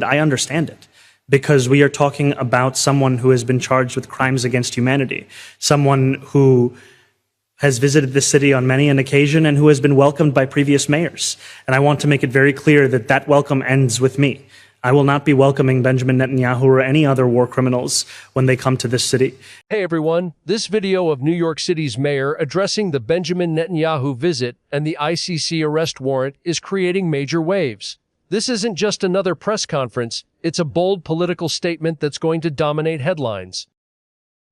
I understand it, because we are talking about someone who has been charged with crimes against humanity, someone who has visited the city on many an occasion and who has been welcomed by previous mayors. And I want to make it very clear that that welcome ends with me. I will not be welcoming Benjamin Netanyahu or any other war criminals when they come to this city. Hey everyone, this video of New York City's mayor addressing the Benjamin Netanyahu visit and the ICC arrest warrant is creating major waves. This isn't just another press conference, it's a bold political statement that's going to dominate headlines.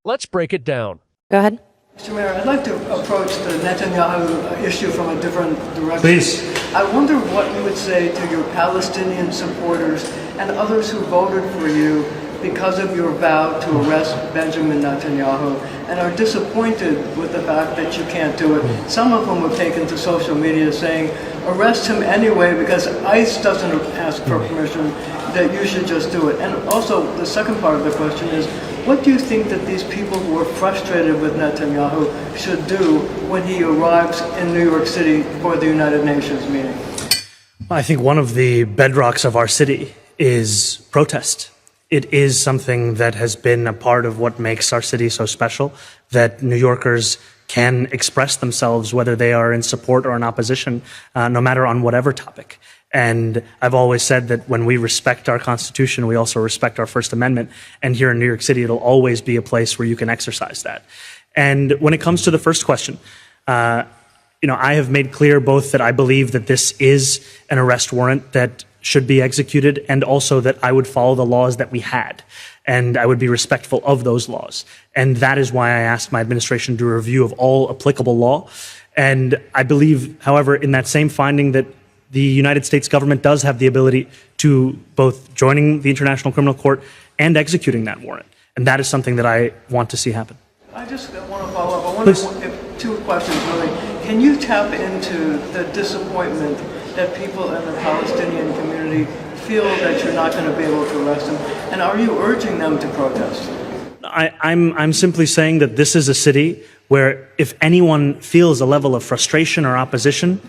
Let's break it down. Go ahead. Mr. Mayor, I'd like to approach the Netanyahu issue from a different direction. Please. I wonder what you would say to your Palestinian supporters and others who voted for you because of your vow to arrest Benjamin Netanyahu and are disappointed with the fact that you can't do it. Some of them have taken to social media saying, arrest him anyway because ICE doesn't ask for permission, that you should just do it. And also, the second part of the question is, what do you think that these people who are frustrated with Netanyahu should do when he arrives in New York City for the United Nations meeting? I think one of the bedrocks of our city is protest. It is something that has been a part of what makes our city so special, that New Yorkers can express themselves, whether they are in support or in opposition, no matter on whatever topic. And I've always said that when we respect our Constitution, we also respect our First Amendment. And here in New York City, it'll always be a place where you can exercise that. And when it comes to the first question, I have made clear both that I believe that this is an arrest warrant that should be executed, and also that I would follow the laws that we had, and I would be respectful of those laws. And that is why I asked my administration to do a review of all applicable law. And I believe, however, in that same finding, that the United States government does have the ability to both joining the International Criminal Court and executing that warrant. And that is something that I want to see happen. I just want to follow up. I wonder if two questions really. Can you tap into the disappointment that people in the Palestinian community feel that you're not going to be able to arrest them? And are you urging them to protest? I'm simply saying that this is a city where if anyone feels a level of frustration or opposition,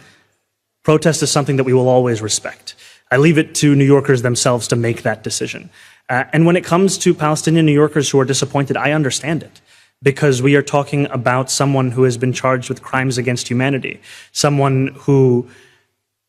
protest is something that we will always respect. I leave it to New Yorkers themselves to make that decision. And when it comes to Palestinian New Yorkers who are disappointed, I understand it, because we are talking about someone who has been charged with crimes against humanity, someone who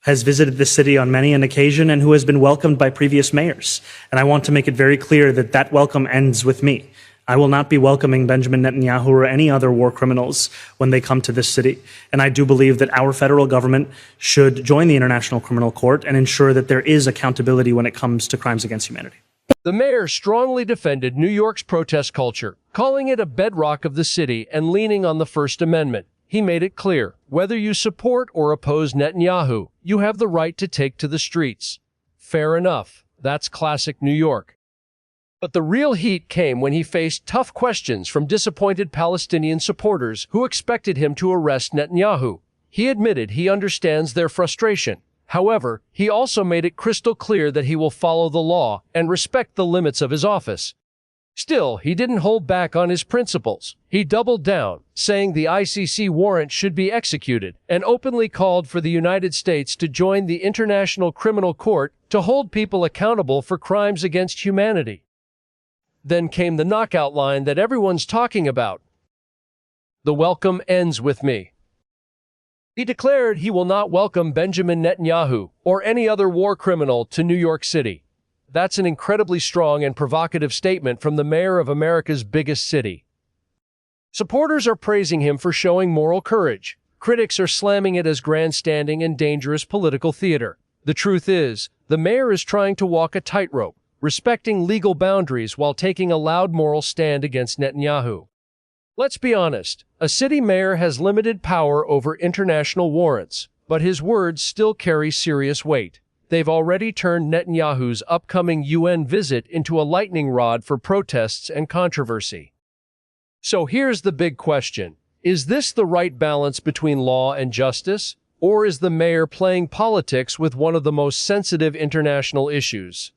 has visited the city on many an occasion and who has been welcomed by previous mayors. And I want to make it very clear that that welcome ends with me. I will not be welcoming Benjamin Netanyahu or any other war criminals when they come to this city. And I do believe that our federal government should join the International Criminal Court and ensure that there is accountability when it comes to crimes against humanity. The mayor strongly defended New York's protest culture, calling it a bedrock of the city and leaning on the First Amendment. He made it clear, whether you support or oppose Netanyahu, you have the right to take to the streets. Fair enough. That's classic New York. But the real heat came when he faced tough questions from disappointed Palestinian supporters who expected him to arrest Netanyahu. He admitted he understands their frustration. However, he also made it crystal clear that he will follow the law and respect the limits of his office. Still, he didn't hold back on his principles. He doubled down, saying the ICC warrant should be executed, and openly called for the United States to join the International Criminal Court to hold people accountable for crimes against humanity. Then came the knockout line that everyone's talking about. The welcome ends with me. He declared he will not welcome Benjamin Netanyahu or any other war criminal to New York City. That's an incredibly strong and provocative statement from the mayor of America's biggest city. Supporters are praising him for showing moral courage. Critics are slamming it as grandstanding and dangerous political theater. The truth is, the mayor is trying to walk a tightrope, respecting legal boundaries while taking a loud moral stand against Netanyahu. Let's be honest, a city mayor has limited power over international warrants, but his words still carry serious weight. They've already turned Netanyahu's upcoming UN visit into a lightning rod for protests and controversy. So here's the big question. Is this the right balance between law and justice? Or is the mayor playing politics with one of the most sensitive international issues?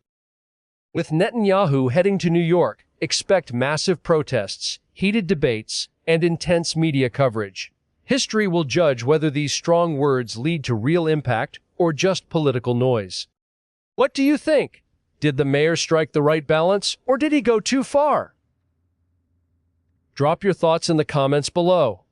With Netanyahu heading to New York, expect massive protests, heated debates, and intense media coverage. History will judge whether these strong words lead to real impact or just political noise. What do you think? Did the mayor strike the right balance, or did he go too far? Drop your thoughts in the comments below.